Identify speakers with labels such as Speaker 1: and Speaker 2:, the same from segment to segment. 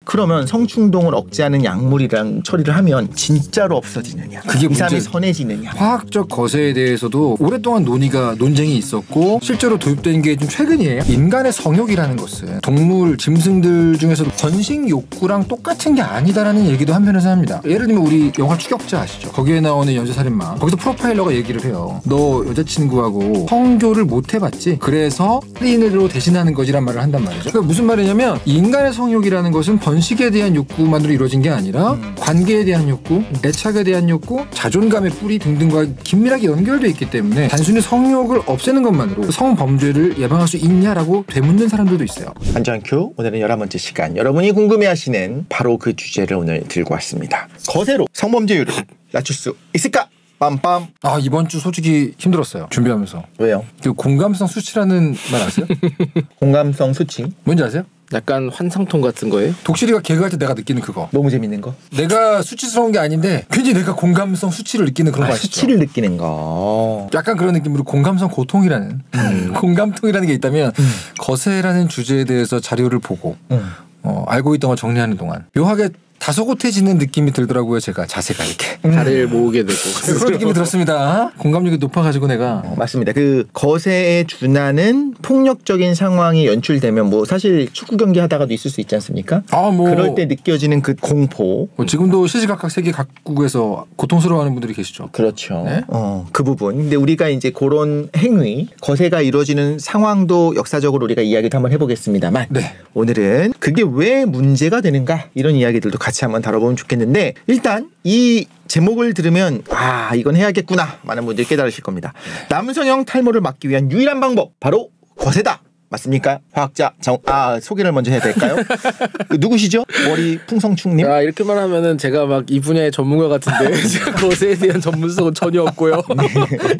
Speaker 1: 그러면 성충동을 억제하는 약물이랑 처리를 하면 진짜로 없어지느냐,
Speaker 2: 그게
Speaker 1: 이 사람이 선해지느냐.
Speaker 2: 화학적 거세에 대해서도 오랫동안 논쟁이 있었고 실제로 도입된 게 좀 최근이에요. 인간의 성욕이라는 것은 동물, 짐승들 중에서도 번식 욕구랑 똑같은 게 아니다라는 얘기도 한편에서 합니다. 예를 들면 우리 영화 추격자 아시죠? 거기에 나오는 연쇄살인마. 거기서 프로파일러가 얘기를 해요. 너 여자친구하고 성교를 못 해봤지? 그래서 살인으로 대신하는 거지란 말을 한단 말이죠. 그러니까 무슨 말이냐면 인간의 성욕이라는 것은 번식에 대한 욕구만으로 이루어진 게 아니라 관계에 대한 욕구, 애착에 대한 욕구, 자존감의 뿌리 등등과 긴밀하게 연결되어 있기 때문에 단순히 성욕을 없애는 것만으로 성범죄를 예방할 수 있냐라고 되묻는 사람들도 있어요.
Speaker 1: 한정큐 오늘은 11번째 시간, 여러분이 궁금해하시는 바로 그 주제를 오늘 들고 왔습니다. 거세로 성범죄율을 낮출 수 있을까? 빰빰.
Speaker 2: 아, 이번 주 솔직히 힘들었어요. 준비하면서.
Speaker 1: 왜요?
Speaker 2: 그 공감성 수치라는 말 아세요?
Speaker 1: 공감성 수치?
Speaker 2: 뭔지 아세요?
Speaker 3: 약간 환상통 같은 거예요?
Speaker 2: 독실이가 개그할 때 내가 느끼는 그거.
Speaker 1: 너무 재밌는 거?
Speaker 2: 내가 수치스러운 게 아닌데 괜히 내가 공감성 수치를 느끼는 그런 거 아시죠?
Speaker 1: 수치를 느끼는 거.
Speaker 2: 약간 그런 느낌으로 공감성 고통이라는 공감통이라는 게 있다면 거세라는 주제에 대해서 자료를 보고 알고 있던 걸 정리하는 동안 묘하게 다소곳해지는 느낌이 들더라고요. 제가 자세가 이렇게
Speaker 3: 다리를 모으게 되고
Speaker 2: 그런 느낌이 들었습니다. 공감력이 높아가지고 내가
Speaker 1: 맞습니다. 그 거세에 준하는 폭력적인 상황이 연출되면 뭐 사실 축구 경기 하다가도 있을 수 있지 않습니까? 그럴 때 느껴지는 그 공포.
Speaker 2: 지금도 시시각각 세계 각국에서 고통스러워하는 분들이 계시죠.
Speaker 1: 그렇죠.
Speaker 2: 네?
Speaker 1: 그 부분. 근데 우리가 이제 그런 행위, 거세가 이루어지는 상황도 역사적으로 우리가 이야기도 한번 해보겠습니다만
Speaker 2: 네.
Speaker 1: 오늘은 그게 왜 문제가 되는가 이런 이야기들도 같이 한번 다뤄보면 좋겠는데, 일단 이 제목을 들으면 아 이건 해야겠구나 많은 분들이 깨달으실 겁니다. 남성형 탈모를 막기 위한 유일한 방법 바로 거세다. 맞습니까? 화학자 소개를 먼저 해야 될까요? 누구시죠? 머리 풍성충님?
Speaker 3: 아, 이렇게만 하면은 제가 막 이 분야의 전문가 같은데 제가 거세에 대한 전문성은 전혀 없고요.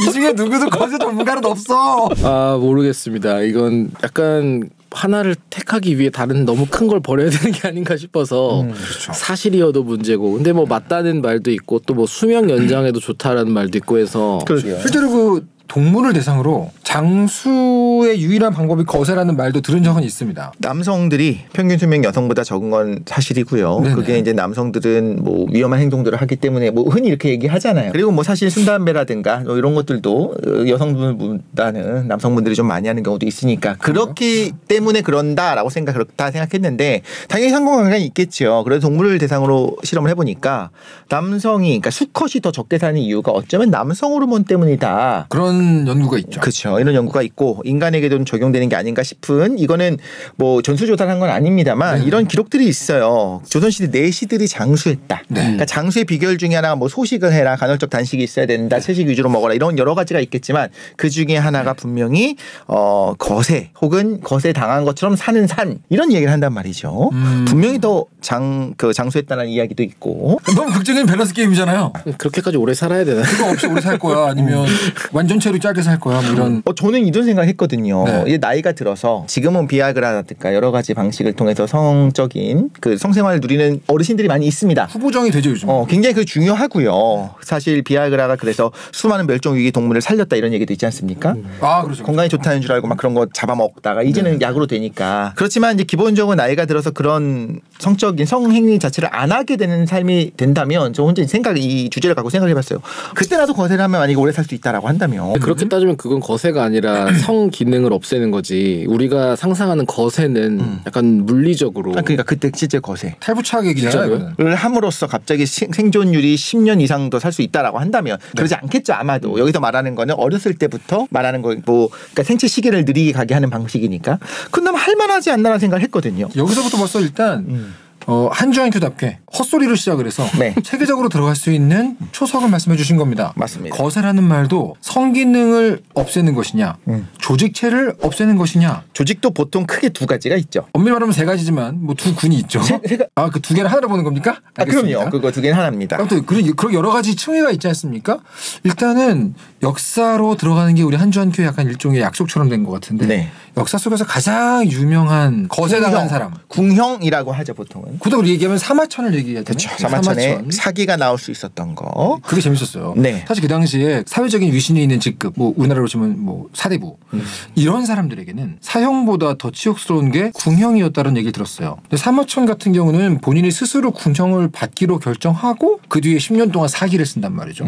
Speaker 2: 이 중에 누구도 거세 전문가는 없어.
Speaker 3: 아, 모르겠습니다. 이건 약간 하나를 택하기 위해 다른 너무 큰 걸 버려야 되는 게 아닌가 싶어서
Speaker 2: 그렇죠.
Speaker 3: 사실이어도 문제고, 근데 뭐 맞다는 말도 있고 또 뭐 수명 연장에도 좋다라는 말도 있고 해서
Speaker 2: 실제로 그 동물을 대상으로 장수의 유일한 방법이 거세라는 말도 들은 적은 있습니다.
Speaker 1: 남성들이 평균 수명 여성보다 적은 건 사실이고요.
Speaker 2: 네네.
Speaker 1: 그게 이제 남성들은 뭐 위험한 행동들을 하기 때문에 뭐 흔히 이렇게 얘기하잖아요. 그리고 뭐 사실 순담배라든가 뭐 이런 것들도 여성분보다는 남성분들이 좀 많이 하는 경우도 있으니까 그렇기 때문에 그런다라고 그렇다 생각했는데 당연히 상관관계가 있겠죠. 그래서 동물을 대상으로 실험을 해보니까 남성이, 그러니까 수컷이 더 적게 사는 이유가 어쩌면 남성 호르몬 때문이다.
Speaker 2: 그런 연구가 있죠.
Speaker 1: 그렇죠. 이런 연구가 있고 인간에게도 적용되는 게 아닌가 싶은, 이거는 뭐 전수조사를 한 건 아닙니다만 이런 기록들이 있어요. 조선시대 내시들이 장수했다. 그러니까 장수의 비결 중에 하나가 뭐 소식을 해라, 간헐적 단식이 있어야 된다, 채식 위주로 먹어라, 이런 여러 가지가 있겠지만 그 중에 하나가 분명히 거세 혹은 거세 당한 것처럼 사는 산, 이런 얘기를 한단 말이죠. 분명히 더 장수했다는 이야기도 있고.
Speaker 2: 너무 극적인 밸런스 게임이잖아요.
Speaker 3: 그렇게까지 오래 살아야 되나?
Speaker 2: 그거 없이 오래 살 거야? 아니면 완전체로 짧게 살 거야? 뭐 이런.
Speaker 1: 저는 이런 생각했거든요.
Speaker 2: 네.
Speaker 1: 이제 나이가 들어서 지금은 비아그라라든가 여러 가지 방식을 통해서 성적인 그 성생활을 누리는 어르신들이 많이 있습니다.
Speaker 2: 후보정이 되죠 요즘.
Speaker 1: 굉장히 그 중요하고요. 사실 비아그라가 그래서 수많은 멸종 위기 동물을 살렸다 이런 얘기도 있지 않습니까?
Speaker 2: 아 그렇죠.
Speaker 1: 건강에 좋다는 줄 알고 막 그런 거 잡아먹다가 이제는 약으로 되니까. 그렇지만 이제 기본적으로 나이가 들어서 그런 성적인 성행위 자체를 안 하게 되는 삶이 된다면, 저 혼자 이 주제를 갖고 생각해봤어요. 그때라도 거세를 하면 만약에 오래 살 수 있다라고 한다면.
Speaker 3: 그렇게 따지면 그건 거세가 아니라 성 기능을 없애는 거지. 우리가 상상하는 거세는 약간 물리적으로.
Speaker 1: 그러니까 그때 실제 거세.
Speaker 2: 탈부착 얘기잖아요.
Speaker 1: 를 함으로써 갑자기 생존율이 10년 이상 더 살 수 있다라고 한다면 그러지 않겠죠 아마도. 여기서 말하는 거는 어렸을 때부터 말하는 거 뭐 그러니까 생체 시계를 느리게 가게 하는 방식이니까 그나마 할만하지 않나라는 생각을 했거든요.
Speaker 2: 여기서부터 벌써 일단 한주한 큐답게 헛소리로 시작을 해서
Speaker 1: 네.
Speaker 2: 체계적으로 들어갈 수 있는 초석을 말씀해 주신 겁니다.
Speaker 1: 맞습니다.
Speaker 2: 거세라는 말도 성기능을 없애는 것이냐 조직체를 없애는 것이냐.
Speaker 1: 조직도 보통 크게 두 가지가 있죠.
Speaker 2: 엄밀히 말하면 세 가지지만 뭐 두 군이 있죠. 그 두 개를 하나로 보는 겁니까?
Speaker 1: 그럼요. 그거 두 개는 하나입니다.
Speaker 2: 아무튼 그런 여러 가지 층위가 있지 않습니까? 일단은 역사로 들어가는 게 우리 한주한 큐의 약간 일종의 약속처럼 된 것 같은데
Speaker 1: 네.
Speaker 2: 역사 속에서 가장 유명한 거세당한 사람.
Speaker 1: 궁형이라고 하죠 보통은.
Speaker 2: 그다음에 우리 얘기하면 사마천을 얘기하죠. 얘기하잖아요.
Speaker 1: 그렇죠. 사마천에 사기가 나올 수 있었던 거.
Speaker 2: 그게 재밌었어요.
Speaker 1: 네.
Speaker 2: 사실 그 당시에 사회적인 위신이 있는 직급, 뭐 우리나라로 치면 뭐 사대부 이런 사람들에게는 사형보다 더 치욕스러운 게 궁형이었다는 얘기를 들었어요. 근데 사마천 같은 경우는 본인이 스스로 궁형을 받기로 결정하고 그 뒤에 10년 동안 사기를 쓴단 말이죠.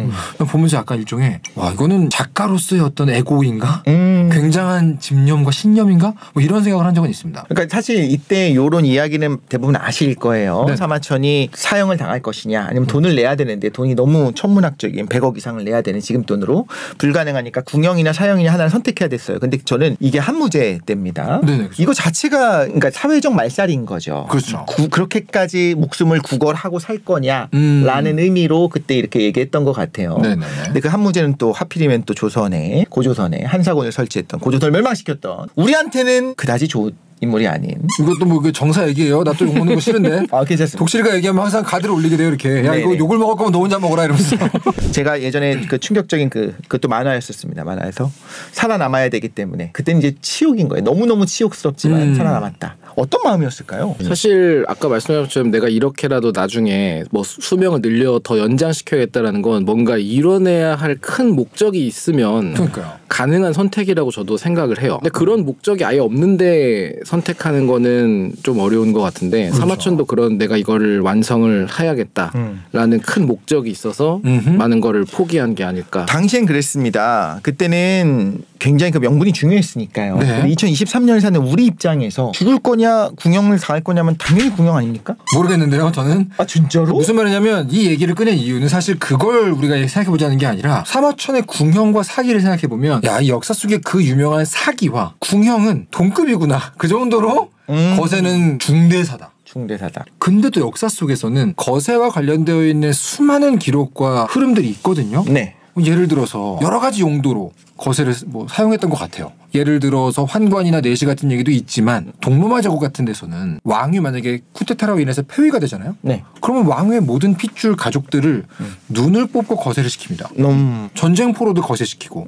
Speaker 2: 보면서 약간 일종의 와 이거는 작가로서의 어떤 에고인가? 굉장한 집념과 신념인가? 뭐 이런 생각을 한 적은 있습니다.
Speaker 1: 그러니까 사실 이때 요런 이야기는 대부분 아실 거예요.
Speaker 2: 네.
Speaker 1: 사마천이 사형을 당할 것이냐 아니면 돈을 내야 되는데 돈이 너무 천문학적인 100억 이상을 내야 되는 지금 돈으로 불가능하니까 궁형이나 사형이냐 하나를 선택해야 됐어요. 근데 저는 이게 한무제 때입니다.
Speaker 2: 네네, 그렇죠.
Speaker 1: 이거 자체가 그러니까 사회적 말살인 거죠.
Speaker 2: 그렇죠.
Speaker 1: 그렇게까지 목숨을 구걸하고 살 거냐라는 의미로 그때 이렇게 얘기했던 것 같아요.
Speaker 2: 네네.
Speaker 1: 근데 그 한무제는 또 하필이면 또 조선에 고조선에 한사곤을 설치했던 고조선을 멸망시켰던 우리한테는 그다지 좋은 인물이 아닌.
Speaker 2: 이것도 뭐 그 정사 얘기예요. 나 또 욕 먹는 거 싫은데.
Speaker 1: 아, 괜찮습니다.
Speaker 2: 독실이가 얘기하면 항상 가드를 올리게 돼요. 이렇게. 야, 이거 욕을 먹을 거면 너 혼자 먹어라 이러면서.
Speaker 1: 제가 예전에 그 충격적인 그것도 만화였었습니다. 만화에서 살아남아야 되기 때문에 그때는 이제 치욕인 거예요. 너무너무 치욕스럽지만 살아남았다. 어떤 마음이었을까요?
Speaker 3: 사실 아까 말씀하신 것처럼 내가 이렇게라도 나중에 뭐 수명을 늘려 더 연장시켜야겠다라는 건 뭔가 이뤄내야 할 큰 목적이 있으면
Speaker 2: 그러니까요.
Speaker 3: 가능한 선택이라고 저도 생각을 해요. 근데 그런 목적이 아예 없는데 선택하는 거는 좀 어려운 것 같은데
Speaker 2: 그렇죠.
Speaker 3: 사마천도 그런 내가 이거를 완성을 해야겠다라는 큰 목적이 있어서 많은 거를 포기한 게 아닐까.
Speaker 1: 당시엔 그랬습니다. 그때는 굉장히 그 명분이 중요했으니까요.
Speaker 2: 네.
Speaker 1: 2023년에 사는 우리 입장에서 죽을 거냐 궁형을 당할 거냐면 당연히 궁형 아닙니까?
Speaker 2: 모르겠는데요. 저는.
Speaker 1: 아 진짜로?
Speaker 2: 무슨 말이냐면 이 얘기를 꺼낸 이유는 사실 그걸 우리가 생각해보자는 게 아니라 사마천의 궁형과 사기를 생각해보면 야, 이 역사 속에 그 유명한 사기와 궁형은 동급이구나. 그 정도로 거세는 중대사다.
Speaker 1: 중대사다.
Speaker 2: 근데 또 역사 속에서는 거세와 관련되어 있는 수많은 기록과 흐름들이 있거든요.
Speaker 1: 네.
Speaker 2: 예를 들어서 여러 가지 용도로 거세를 뭐 사용했던 것 같아요. 예를 들어서 환관이나 내시 같은 얘기도 있지만 동로마 제국 같은 데서는 왕이 만약에 쿠데타로 인해서 폐위가 되잖아요.
Speaker 1: 네.
Speaker 2: 그러면 왕의 모든 핏줄 가족들을 눈을 뽑고 거세를 시킵니다. 전쟁포로도 거세시키고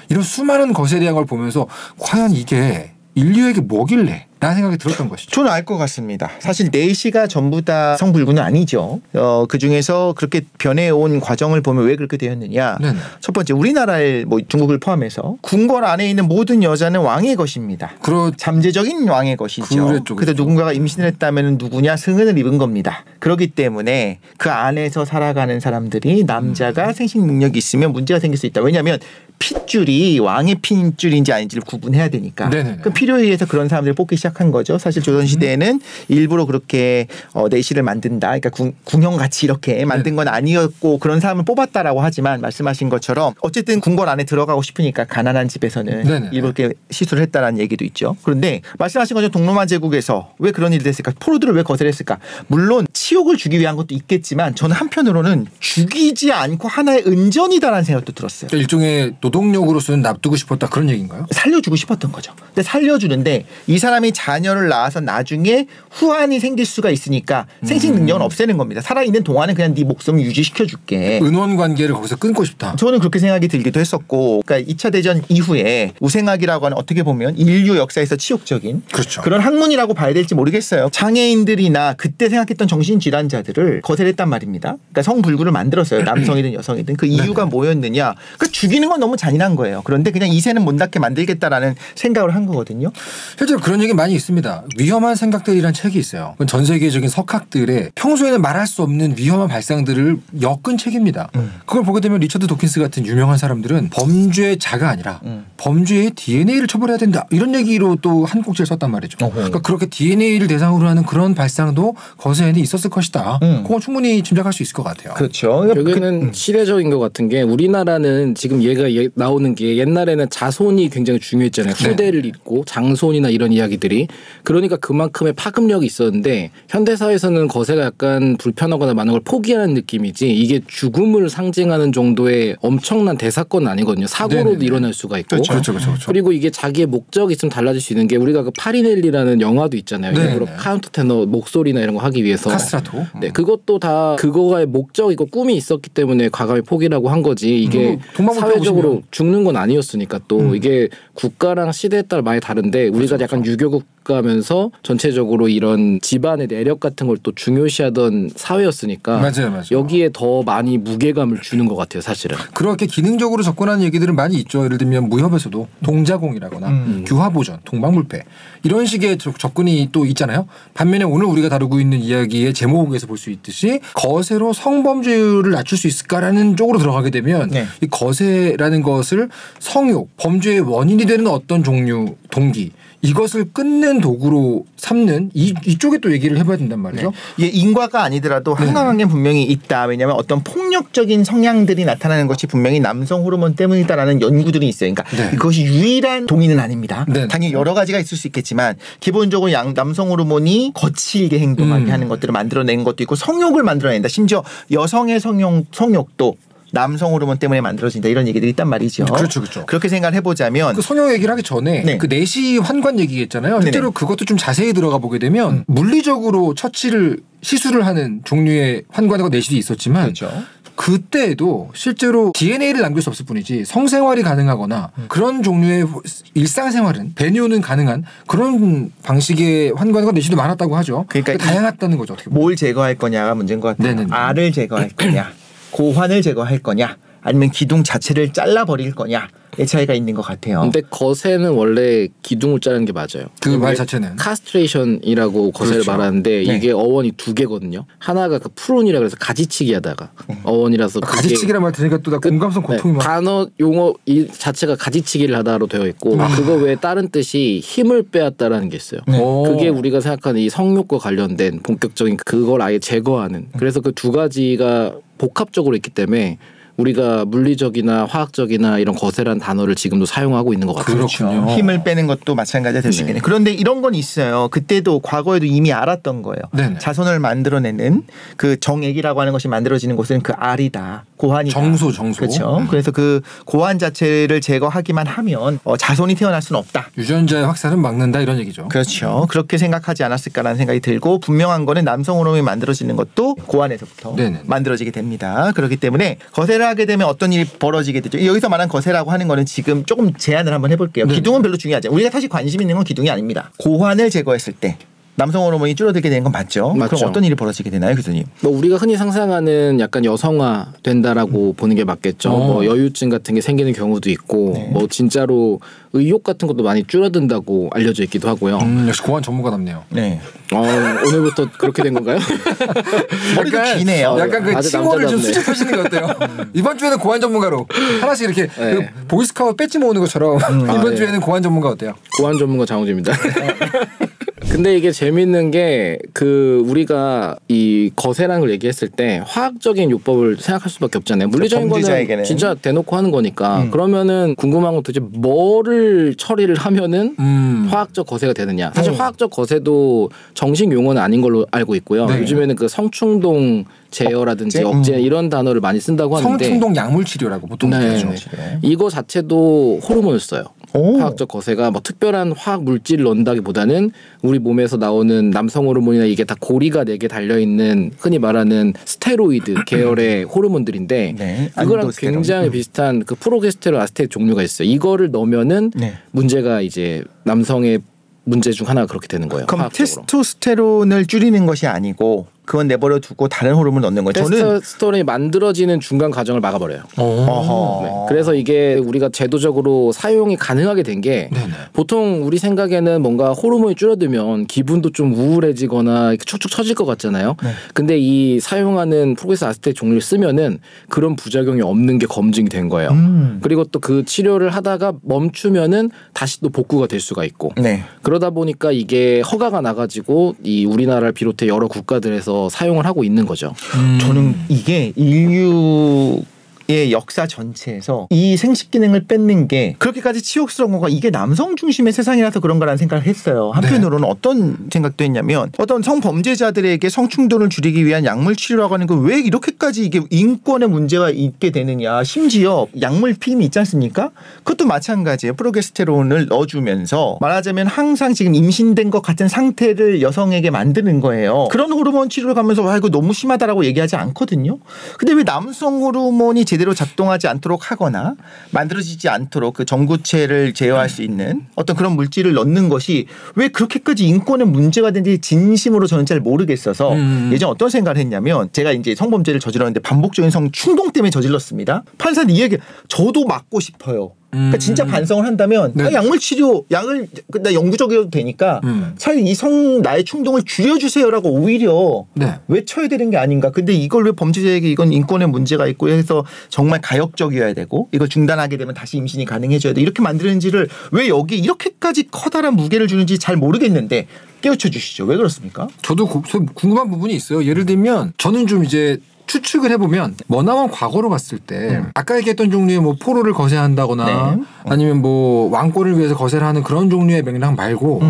Speaker 2: 이런 수많은 거세에 대한 걸 보면서 과연 이게 인류에게 뭐길래 라는 생각이 들었던 것이죠.
Speaker 1: 저는 알 것 같습니다. 사실 내시가 전부 다 성불구는 아니죠. 그중에서 그렇게 변해온 과정을 보면 왜 그렇게 되었느냐.
Speaker 2: 네네.
Speaker 1: 첫 번째 우리나라의 뭐 중국을 포함해서 궁궐 안에 있는 모든 여자는 왕의 것입니다. 잠재적인 왕의 것이죠.
Speaker 2: 그랬죠.
Speaker 1: 그래서 누군가가 임신을 했다면 누구냐 승은을 입은 겁니다. 그렇기 때문에 그 안에서 살아가는 사람들이 남자가 생식 능력이 있으면 문제가 생길 수 있다. 왜냐하면 핏줄이 왕의 핏줄인지 아닌지를 구분해야 되니까. 그 필요에 의해서 그런 사람들을 뽑기 시작한 거죠. 사실 조선시대에는 일부러 그렇게 내시를 만든다. 그러니까 궁형같이 이렇게 만든 건 아니었고 그런 사람을 뽑았다라고 하지만 말씀하신 것처럼 어쨌든 궁궐 안에 들어가고 싶으니까 가난한 집에서는 일부러 이렇게 시술을 했다라는 얘기도 있죠. 그런데 말씀하신 것처럼 동로마 제국에서 왜 그런 일이 됐을까? 포로들을 왜 거절했을까? 물론 치욕을 주기 위한 것도 있겠지만 저는 한편으로는 죽이지 않고 하나의 은전이다라는 생각도 들었어요.
Speaker 2: 그러니까 일종의 노동력으로서는 납두고 싶었다 그런 얘기인가요?
Speaker 1: 살려주고 싶었던 거죠. 근데 살려주는데 이 사람이 자녀를 낳아서 나중에 후환이 생길 수가 있으니까 생식 능력은 없애는 겁니다. 살아있는 동안은 그냥 네 목숨을 유지시켜줄게.
Speaker 2: 은원 관계를 거기서 끊고 싶다.
Speaker 1: 저는 그렇게 생각이 들기도 했었고 그러니까 2차 대전 이후에 우생학이라고 하는 어떻게 보면 인류 역사에서 치욕적인
Speaker 2: 그렇죠.
Speaker 1: 그런 학문이라고 봐야 될지 모르겠어요. 장애인들이나 그때 생각했던 정신질환자들을 거절했단 말입니다. 그러니까 성불구를 만들었어요. 남성이든 여성이든. 그 이유가 뭐였느냐. 그러니까 죽이는 건 너무 잔인한 거예요. 그런데 그냥 이세는 못 낳게 만들겠다라는 생각을 한 거거든요.
Speaker 2: 실제로 그런 얘기 많이 있습니다. 위험한 생각들이란 책이 있어요. 전 세계적인 석학들의 평소에는 말할 수 없는 위험한 발상들을 엮은 책입니다. 그걸 보게 되면 리처드 도킨스 같은 유명한 사람들은 범죄자가 아니라 범죄의 DNA를 처벌해야 된다. 이런 얘기로 또 한 꼭지를 썼단 말이죠. 그러니까 그렇게 DNA를 대상으로 하는 그런 발상도 거세에는 있었을 것이다. 그건 충분히 짐작할 수 있을 것 같아요.
Speaker 1: 그렇죠.
Speaker 3: 여기는 시대적인 것 같은 게 우리나라는 지금 얘가 나오는 게 옛날에는 자손이 굉장히 중요했잖아요. 후대를 잇고 장손이나 이런 이야기들이. 그러니까 그만큼의 파급력이 있었는데 현대사회에서는 거세가 약간 불편하거나 많은 걸 포기하는 느낌이지 이게 죽음을 상징하는 정도의 엄청난 대사건은 아니거든요. 사고로도 일어날 수가 있고.
Speaker 2: 그렇죠.
Speaker 3: 그리고 이게 자기의 목적이 있으면 달라질 수 있는 게 우리가 그 파리넬리라는 영화도 있잖아요. 일부러 카운터 테너 목소리나 이런 거 하기 위해서.
Speaker 2: 카스트라토.
Speaker 3: 네, 그것도 다 그거가의 목적이고 꿈이 있었기 때문에 과감히 포기라고 한 거지. 이게 사회적으로 죽는 건 아니었으니까 또 이게 국가랑 시대에 따라 많이 다른데 우리가 약간 유교국 가면서 전체적으로 이런 집안의 내력 같은 걸 또 중요시하던 사회였으니까
Speaker 2: 맞아요.
Speaker 3: 여기에 더 많이 무게감을 주는 것 같아요, 사실은.
Speaker 2: 그렇게 기능적으로 접근하는 얘기들은 많이 있죠. 예를 들면 무협에서도 동자공이라거나 규화보전, 동방불패 이런 식의 접근이 또 있잖아요. 반면에 오늘 우리가 다루고 있는 이야기의 제목에서 볼 수 있듯이 거세로 성범죄율을 낮출 수 있을까라는 쪽으로 들어가게 되면
Speaker 1: 네.
Speaker 2: 이 거세라는 것을 성욕, 범죄의 원인이 되는 어떤 종류, 동기 이것을 끊는 도구로 삼는 이쪽에 또 얘기를 해봐야 된단 말이죠.
Speaker 1: 네. 이게 인과가 아니더라도 한강한 게 분명히 있다. 왜냐하면 어떤 폭력적인 성향들이 나타나는 것이 분명히 남성 호르몬 때문이다라는 연구들이 있어요. 그러니까 그것이 유일한 동의는 아닙니다. 당연히 여러 가지가 있을 수 있겠지만 기본적으로 남성 호르몬이 거칠게 행동하게 하는 것들을 만들어내는 것도 있고 성욕을 만들어낸다. 심지어 여성의 성욕도 남성 호르몬 때문에 만들어진다 이런 얘기들이 있단 말이죠.
Speaker 2: 그렇죠.
Speaker 1: 그렇게 생각을 해보자면
Speaker 2: 그 성형 얘기를 하기 전에 그 내시 환관 얘기했잖아요. 실제로 그것도 좀 자세히 들어가 보게 되면 물리적으로 시술을 하는 종류의 환관과 내시도 있었지만
Speaker 1: 그렇죠.
Speaker 2: 그때에도 실제로 DNA를 남길 수 없을 뿐이지 성생활이 가능하거나 그런 종류의 일상생활은 배뇨는 가능한 그런 방식의 환관과 내시도 많았다고 하죠. 그러니까 다양했다는 거죠. 어떻게 보면.
Speaker 1: 뭘 제거할 거냐가 문제인 것 같아요.
Speaker 2: 네네네.
Speaker 1: 알을 제거할 거냐 고환을 제거할 거냐 아니면 기둥 자체를 잘라버릴 거냐의 차이가 있는 것 같아요.
Speaker 3: 근데 거세는 원래 기둥을 자르는 게 맞아요.
Speaker 2: 그 말 자체는
Speaker 3: 카스트레이션이라고 거세를 말하는데 이게 어원이 두 개거든요. 하나가 그 프론이라 그래서 가지치기 하다가 어원이라서
Speaker 2: 가지치기란 말 들으니까 또 나 공감성 고통이 막
Speaker 3: 단어 용어 이 자체가 가지치기를 하다로 되어 있고 그거 외에 다른 뜻이 힘을 빼앗다라는 게 있어요. 그게 우리가 생각하는 이 성욕과 관련된 본격적인 그걸 아예 제거하는 그래서 그 두 가지가 복합적으로 있기 때문에 우리가 물리적이나 화학적이나 이런 거세라는 단어를 지금도 사용하고 있는 것 같아요.
Speaker 1: 그렇죠. 힘을 빼는 것도 마찬가지가 될 수 있겠네요. 그런데 이런 건 있어요. 그때도 과거에도 이미 알았던 거예요. 네네. 자손을 만들어내는 그 정액이라고 하는 것이 만들어지는 곳은 그 알이다. 고환이다.
Speaker 2: 정소.
Speaker 1: 그렇죠. 그래서 그 고환 자체를 제거하기만 하면 자손이 태어날 수는 없다.
Speaker 2: 유전자의 확산은 막는다 이런 얘기죠.
Speaker 1: 그렇죠. 그렇게 생각하지 않았을까라는 생각이 들고 분명한 거는 남성 호르몬이 만들어지는 것도 고환에서부터 만들어지게 됩니다. 그렇기 때문에 거세를 하게 되면 어떤 일이 벌어지게 되죠. 여기서 말한 거세라고 하는 거는 지금 조금 제안을 한번 해볼게요. 기둥은 별로 중요하지 않아요. 우리가 사실 관심 있는 건 기둥이 아닙니다. 고환을 제거했을 때 남성 호르몬이 줄어들게 되는 건 맞죠? 그럼 어떤 일이 벌어지게 되나요, 교수님?
Speaker 3: 뭐 우리가 흔히 상상하는 약간 여성화 된다라고 보는 게 맞겠죠. 뭐 여유증 같은 게 생기는 경우도 있고 뭐 진짜로 의욕 같은 것도 많이 줄어든다고 알려져 있기도 하고요.
Speaker 2: 역시 고환 전문가답네요.
Speaker 1: 네.
Speaker 3: 오늘부터 그렇게 된 건가요?
Speaker 1: 머리도 기네요.
Speaker 2: 약간 그 칭호를 좀 수집하시는 게 어때요? 이번 주에는 고환 전문가로 하나씩 이렇게 그 보이스카우트 배지 모으는 것처럼 이번 주에는 고환 전문가 어때요?
Speaker 3: 고환 전문가 장우재입니다. 근데 이게 재밌는 게 그 우리가 이 거세라는 걸 얘기했을 때 화학적인 요법을 생각할 수밖에 없잖아요. 물리적인 거는 진짜 대놓고 하는 거니까 그러면은 궁금한 건 도대체 뭐를 처리를 하면은 화학적 거세가 되느냐. 사실 화학적 거세도 정식 용어는 아닌 걸로 알고 있고요. 요즘에는 그 성충동 제어라든지 억제 이런 단어를 많이 쓴다고 하는데
Speaker 2: 성충동 약물 치료라고 보통 얘기하죠.
Speaker 3: 이거 자체도 호르몬을 써요. 화학적 거세가 뭐 특별한 화학 물질을 넣는다기보다는 우리 몸에서 나오는 남성 호르몬이나 이게 다 고리가 4개 달려있는 흔히 말하는 스테로이드 계열의 호르몬들인데 그거랑 굉장히 비슷한 그 프로게스테론 아세테트 종류가 있어요. 이거를 넣으면은 문제가 이제 남성의 문제 중 하나가 그렇게 되는 거예요.
Speaker 1: 그럼
Speaker 3: 화학적으로.
Speaker 1: 테스토스테론을 줄이는 것이 아니고 그건 내버려 두고 다른 호르몬을 넣는 거예요.
Speaker 3: 테스토스테론이 만들어지는 중간 과정을 막아버려요. 그래서 이게 우리가 제도적으로 사용이 가능하게 된 게 보통 우리 생각에는 뭔가 호르몬이 줄어들면 기분도 좀 우울해지거나 축축 처질 것 같잖아요. 근데 이 사용하는 프로게스테론 아세테트 종류를 쓰면은 그런 부작용이 없는 게 검증이 된 거예요. 그리고 또 그 치료를 하다가 멈추면은 다시 또 복구가 될 수가 있고 그러다 보니까 이게 허가가 나가지고 이 우리나라를 비롯해 여러 국가들에서 사용을 하고 있는 거죠.
Speaker 1: 저는 이게 인류의 역사 전체에서 이 생식 기능을 뺏는 게 그렇게까지 치욕스러운 거가 이게 남성 중심의 세상이라서 그런 거라는 생각을 했어요. 한편으로는 어떤 생각도 했냐면 어떤 성범죄자들에게 성충동을 줄이기 위한 약물 치료라고 하는 건 왜 이렇게까지 이게 인권의 문제가 있게 되느냐. 심지어 약물 피임이 있지 않습니까? 그것도 마찬가지예요. 프로게스테론을 넣어주면서 말하자면 항상 지금 임신된 것 같은 상태를 여성에게 만드는 거예요. 그런 호르몬 치료를 가면서 와 이거 너무 심하다라고 얘기하지 않거든요. 근데 왜 남성 호르몬이 제대로 제대로 작동하지 않도록 하거나 만들어지지 않도록 그 전구체를 제어할 수 있는 어떤 그런 물질을 넣는 것이 왜 그렇게까지 인권에 문제가 되는지 진심으로 저는 잘 모르겠어서 예전 어떤 생각을 했냐면 제가 이제 성범죄를 저질렀는데 반복적인 성 충동 때문에 저질렀습니다. 판사는 이 얘기 저도 맞고 싶어요. 그러니까 진짜 반성을 한다면
Speaker 2: 네.
Speaker 1: 약물 치료 약을 나 영구적이어도 되니까 차라리 이성 나의 충동을 줄여주세요라고 오히려
Speaker 2: 네.
Speaker 1: 외쳐야 되는 게 아닌가. 근데 이걸 왜 범죄자에게 이건 인권에 문제가 있고 해서 정말 가역적이어야 되고 이걸 중단하게 되면 다시 임신이 가능해져야 돼 이렇게 만드는지를 왜 여기 이렇게까지 커다란 무게를 주는지 잘 모르겠는데 깨우쳐 주시죠. 왜 그렇습니까?
Speaker 2: 저도 궁금한 부분이 있어요. 예를 들면 저는 좀 이제 추측을 해보면 머나먼 과거로 갔을 때 아까 얘기했던 종류의 뭐 포로를 거세한다거나
Speaker 1: 네.
Speaker 2: 아니면 뭐 왕권을 위해서 거세를 하는 그런 종류의 맥락 말고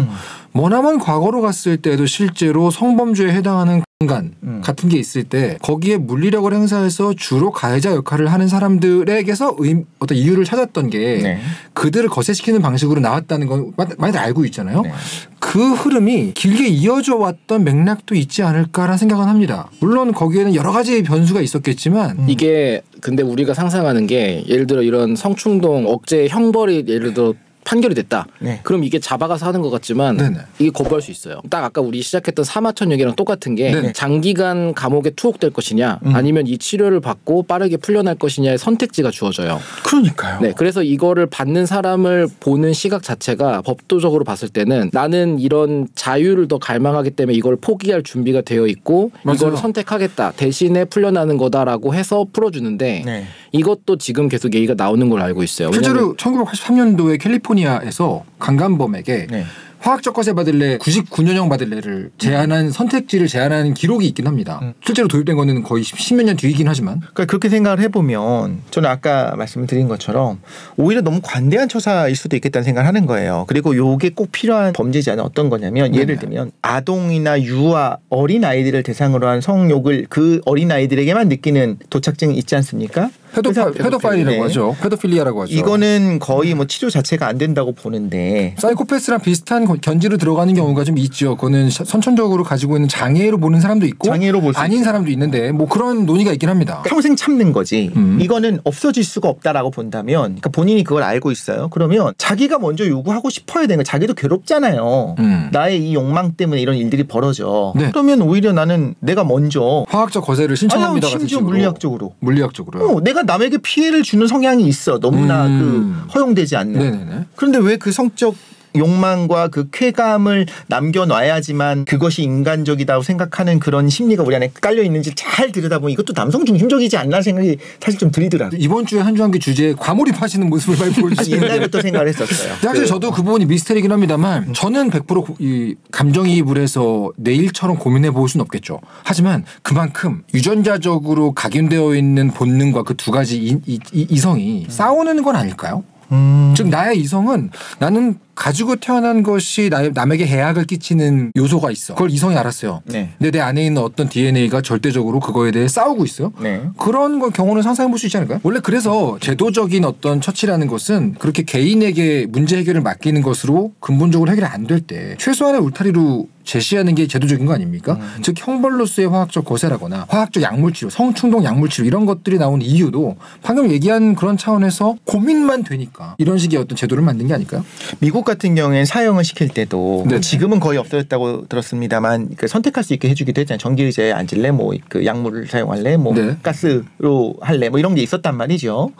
Speaker 2: 머나먼 과거로 갔을 때도 실제로 성범죄에 해당하는 인간 같은 게 있을 때 거기에 물리력을 행사해서 주로 가해자 역할을 하는 사람들에게서 어떤 이유를 찾았던 게
Speaker 1: 네.
Speaker 2: 그들을 거세시키는 방식으로 나왔다는 건 많이들 알고 있잖아요.
Speaker 1: 네.
Speaker 2: 그 흐름이 길게 이어져 왔던 맥락도 있지 않을까라는 생각은 합니다. 물론 거기에는 여러 가지 변수가 있었겠지만
Speaker 3: 이게 근데 우리가 상상하는 게 예를 들어 이런 성충동 억제 형벌이 예를 들어 판결이 됐다.
Speaker 1: 네.
Speaker 3: 그럼 이게 잡아가서 하는 것 같지만
Speaker 2: 네네.
Speaker 3: 이게 거부할 수 있어요. 딱 아까 우리 시작했던 사마천 얘기랑 똑같은 게
Speaker 2: 네네.
Speaker 3: 장기간 감옥에 투옥될 것이냐 아니면 이 치료를 받고 빠르게 풀려날 것이냐의 선택지가 주어져요.
Speaker 1: 그러니까요.
Speaker 3: 네, 그래서 이거를 받는 사람을 보는 시각 자체가 법도적으로 봤을 때는 나는 이런 자유를 더 갈망하기 때문에 이걸 포기할 준비가 되어 있고
Speaker 2: 맞아요.
Speaker 3: 이걸 선택하겠다. 대신에 풀려나는 거다라고 해서 풀어주는데
Speaker 1: 네.
Speaker 3: 이것도 지금 계속 얘기가 나오는 걸 알고 있어요.
Speaker 2: 실제로 1983년도에 캘리포니아에서 강간범에게
Speaker 1: 네.
Speaker 2: 화학적 거세 받을래 99년형 받을래를 제한한 선택지를 제한하는 기록이 있긴 합니다. 실제로 도입된 거는 거의 10몇 년 뒤이긴 하지만
Speaker 1: 그러니까 그렇게 생각을 해보면 저는 아까 말씀드린 것처럼 오히려 너무 관대한 처사일 수도 있겠다는 생각을 하는 거예요. 그리고 요게 꼭 필요한 범죄자는 어떤 거냐면 예를 들면 아동이나 유아 어린 아이들을 대상으로 한 성욕을 그 어린 아이들에게만 느끼는 도착증이 있지 않습니까?
Speaker 2: 페도파일이라고
Speaker 1: 네.
Speaker 2: 하죠. 페도필리아라고 하죠.
Speaker 1: 이거는 거의 뭐 치료 자체가 안 된다고 보는데
Speaker 2: 사이코패스랑 비슷한 견지로 들어가는 경우가 좀 있죠. 그거는 선천적으로 가지고 있는 장애로 보는 사람도 있고
Speaker 1: 장애로 볼 수
Speaker 2: 아닌 사람도 있는데 뭐 그런 논의가 있긴 합니다.
Speaker 1: 평생 참는 거지. 이거는 없어질 수가 없다라고 본다면 그러니까 본인이 그걸 알고 있어요. 그러면 자기가 먼저 요구하고 싶어야 되는 거. 자기도 괴롭잖아요. 나의 이 욕망 때문에 이런 일들이 벌어져.
Speaker 2: 네.
Speaker 1: 그러면 오히려 나는 내가 먼저
Speaker 2: 화학적 거세를 신청합니다. 같은
Speaker 1: 심지어
Speaker 2: 식으로.
Speaker 1: 물리학적으로.
Speaker 2: 물리학적으로요.
Speaker 1: 내가 남에게 피해를 주는 성향이 있어. 너무나 그 허용되지 않는.
Speaker 2: 네네네.
Speaker 1: 그런데 왜 그 성적 욕망과 그 쾌감을 남겨놔야지만 그것이 인간적이다고 생각하는 그런 심리가 우리 안에 깔려 있는지 잘 들여다보면 이것도 남성 중심적이지 않나 생각이 사실 좀 들더라고요.
Speaker 2: 이번 주에 한 주 한 개 주제에 과몰입하시는 모습을 많이 보여주시는데
Speaker 1: 옛날부터 생각을 했었어요.
Speaker 2: 사실 저도 그 부분이 미스터리긴 합니다만 저는 100% 이 감정이입을 해서 내일처럼 고민해 볼 수는 없겠죠. 하지만 그만큼 유전자적으로 각인되어 있는 본능과 그 두 가지 이성이 싸우는 건 아닐까요? 즉 나의 이성은 나는 가지고 태어난 것이 남에게 해악을 끼치는 요소가 있어. 그걸 이성이 알았어요.
Speaker 1: 네.
Speaker 2: 근데 내 안에 있는 어떤 DNA가 절대적으로 그거에 대해 싸우고 있어요.
Speaker 1: 네.
Speaker 2: 그런 걸 경우는 상상해 볼 수 있지 않을까요? 원래 그래서 제도적인 어떤 처치라는 것은 그렇게 개인에게 문제 해결을 맡기는 것으로 근본적으로 해결이 안 될 때 최소한의 울타리로 제시하는 게 제도적인 거 아닙니까? 즉 형벌로서의 화학적 거세라거나 화학적 약물치료, 성충동 약물치료 이런 것들이 나온 이유도 방금 얘기한 그런 차원에서 고민만 되니까 이런 식의 어떤 제도를 만든 게 아닐까요?
Speaker 1: 미국 같은 경우에는 사형을 시킬 때도
Speaker 2: 네.
Speaker 1: 지금은 거의 없어졌다고 들었습니다만 그 선택할 수 있게 해주기도 했잖아요. 전기 의자에 앉을래, 뭐 그 약물을 사용할래, 뭐
Speaker 2: 네.
Speaker 1: 가스로 할래, 뭐 이런 게 있었단 말이죠.